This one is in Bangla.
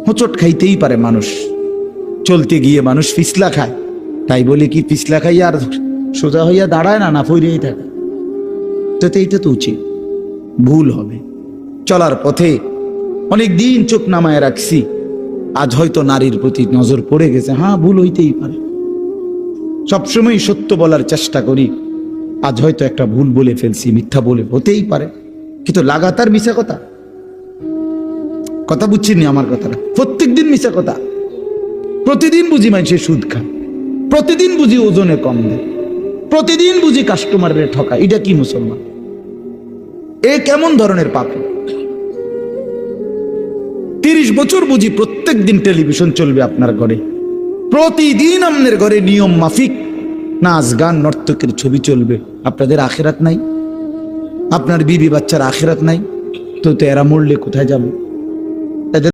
হোঁচট খাইতেই পারে মানুষ, চলতে গিয়ে মানুষ পিছলা খায়, তাই বলে কি পিছলা খাইয়া আর সোজা হইয়া দাঁড়ায় না, না পইরেই থাকে? তো এইটা তো উচিত, ভুল হবে। চলার পথে অনেক দিন চোখ নামায় রাখছি, আজ হয়তো নারীর প্রতি নজর পড়ে গেছে, হ্যাঁ ভুল হইতেই পারে। সবসময় সত্য বলার চেষ্টা করি, আজ হয়তো একটা ভুল বলে ফেলছি, মিথ্যা বলে, হতেই পারে। কিন্তু লাগাতার মিশা কথা, কথা বুঝছিনি আমার কথাটা? প্রত্যেক দিন মিশা কথা, প্রতিদিন বুঝি মানুষের সুদ খায়, প্রতিদিন বুঝি ওজনে কম দেয়, প্রতিদিন বুঝি কাস্টমারের ঠকা। এটা কি মুসলমান? এ কেমন ধরনের পাপ? 30 বছর বুঝি প্রত্যেক দিন টেলিভিশন চলবে আপনার ঘরে, প্রতিদিন আপনার ঘরে নিয়ম মাফিক নাচ গান নর্তকের ছবি চলবে। আপনাদের আখিরাত নাই? আপনার বিবি বাচ্চার আখিরাত নাই? তো এরা মরলে কোথায় যাবে?